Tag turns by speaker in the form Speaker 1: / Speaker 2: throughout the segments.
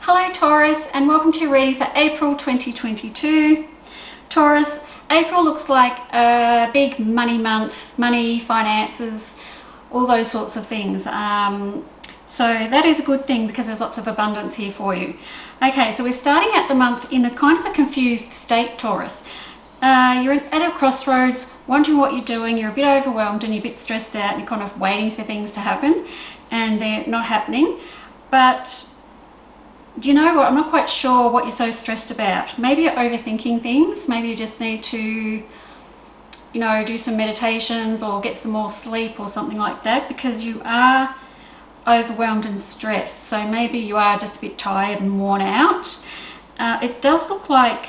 Speaker 1: Hello Taurus, and welcome to your reading for April 2022. Taurus, April looks like a big money month, money, finances, all those sorts of things. So that is a good thing because there's lots of abundance here for you. Okay, so we're starting out the month in a kind of a confused state, Taurus. You're at a crossroads, wondering what you're doing, you're a bit overwhelmed and you're a bit stressed out and you're kind of waiting for things to happen and they're not happening. But do you know what? I'm not quite sure what you're so stressed about. Maybe you're overthinking things. Maybe you just need to, do some meditations or get some more sleep or something like that, because you are overwhelmed and stressed. So maybe you are just a bit tired and worn out. It does look like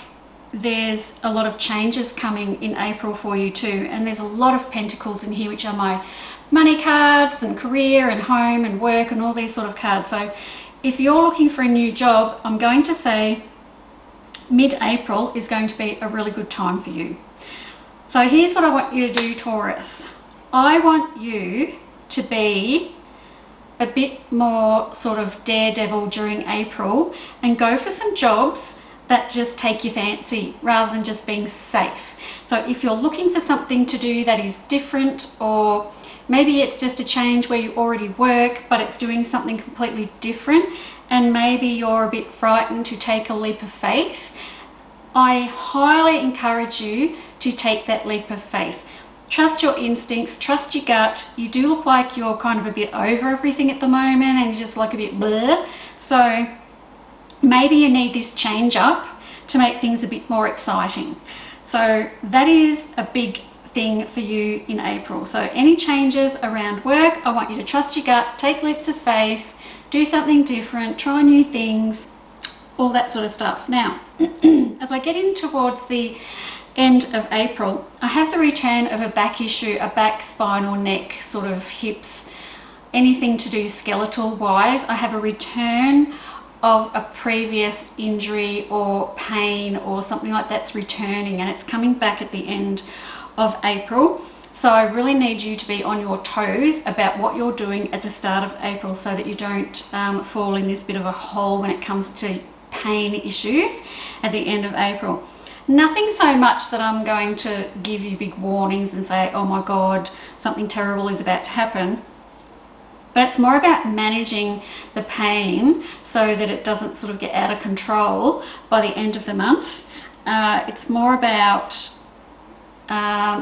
Speaker 1: there's a lot of changes coming in April for you too. And there's a lot of pentacles in here, which are my money cards and career and home and work and all these sort of cards. So if you're looking for a new job, I'm going to say mid-April is going to be a really good time for you. So here's what I want you to do, Taurus. I want you to be a bit more sort of daredevil during April and go for some jobs that just take your fancy rather than just being safe. So if you're looking for something to do that is different, or maybe it's just a change where you already work, but it's doing something completely different, and maybe you're a bit frightened to take a leap of faith, I highly encourage you to take that leap of faith. Trust your instincts, trust your gut. You do look like you're kind of a bit over everything at the moment and you're just like a bit bleh. So maybe you need this change up to make things a bit more exciting. So that is a big thing for you in April. So any changes around work, I want you to trust your gut, take leaps of faith, do something different, try new things, all that sort of stuff. Now, as I get in towards the end of April, I have the return of a back issue, a back, spine or neck, sort of hips, anything to do skeletal wise. I have a return of a previous injury or pain or something like that's returning, and it's coming back at the end of April. So I really need you to be on your toes about what you're doing at the start of April so that you don't fall in this bit of a hole when it comes to pain issues at the end of April. Nothing so much that I'm going to give you big warnings and say, oh my God, something terrible is about to happen. But it's more about managing the pain so that it doesn't sort of get out of control by the end of the month. It's more about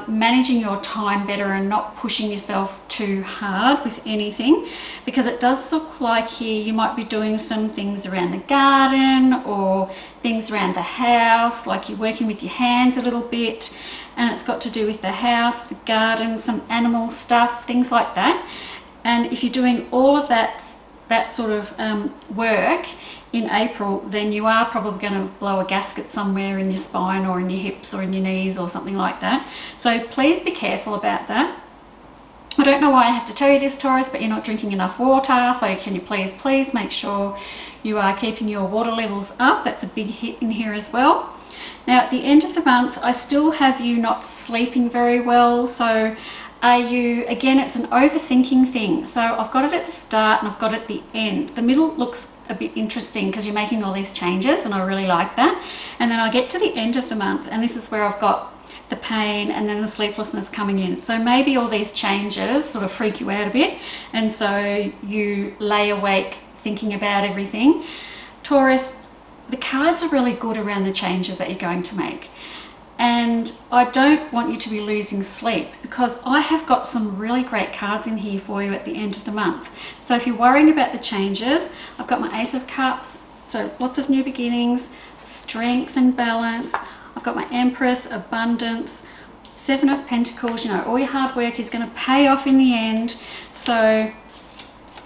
Speaker 1: managing your time better and not pushing yourself too hard with anything, because it does look like here you might be doing some things around the garden or things around the house, like you're working with your hands a little bit, and it's got to do with the house, the garden, some animal stuff, things like that. And if you're doing all of that sort of work in April, then you are probably going to blow a gasket somewhere in your spine or in your hips or in your knees or something like that. So please be careful about that. I don't know why I have to tell you this, Taurus, but you're not drinking enough water. So can you please make sure you are keeping your water levels up. That's a big hit in here as well. Now at the end of the month, I still have you not sleeping very well. So are you, again, it's an overthinking thing. So I've got it at the start and I've got it at the end. The middle looks a bit interesting because you're making all these changes and I really like that. And then I get to the end of the month and this is where I've got the pain and then the sleeplessness coming in. So maybe all these changes sort of freak you out a bit, and so you lay awake thinking about everything. Taurus, the cards are really good around the changes that you're going to make. And I don't want you to be losing sleep because I have got some really great cards in here for you at the end of the month. So if you're worrying about the changes, I've got my Ace of Cups, so lots of new beginnings, strength and balance. I've got my Empress, abundance, Seven of Pentacles. All your hard work is going to pay off in the end. So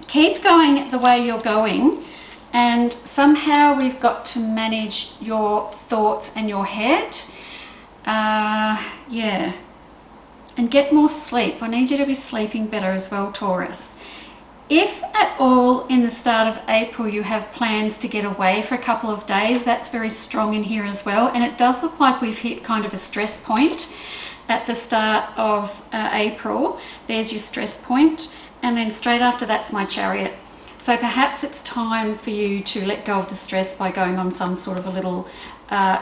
Speaker 1: keep going the way you're going. And somehow we've got to manage your thoughts and your head. Yeah, and get more sleep. I need you to be sleeping better as well, Taurus. If at all in the start of April you have plans to get away for a couple of days, that's very strong in here as well. And it does look like we've hit kind of a stress point at the start of April. There's your stress point, and then straight after that's my Chariot. So perhaps it's time for you to let go of the stress by going on some sort of a little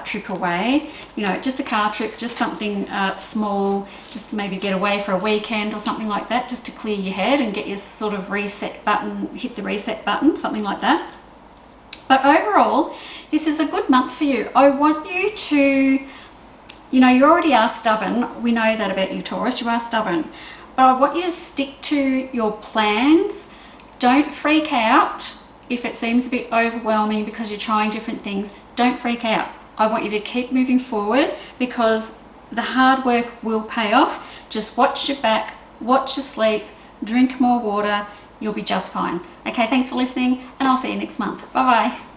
Speaker 1: trip away, you know, just a car trip, just something small, just to maybe get away for a weekend or something like that, just to clear your head and get your sort of reset button, hit the reset button, something like that. But overall, this is a good month for you. I want you to, you know, you already are stubborn. We know that about you, Taurus, you are stubborn. But I want you to stick to your plans. Don't freak out if it seems a bit overwhelming because you're trying different things. Don't freak out. I want you to keep moving forward because the hard work will pay off. Just watch your back, watch your sleep, drink more water. You'll be just fine. Okay, thanks for listening, and I'll see you next month. Bye-bye.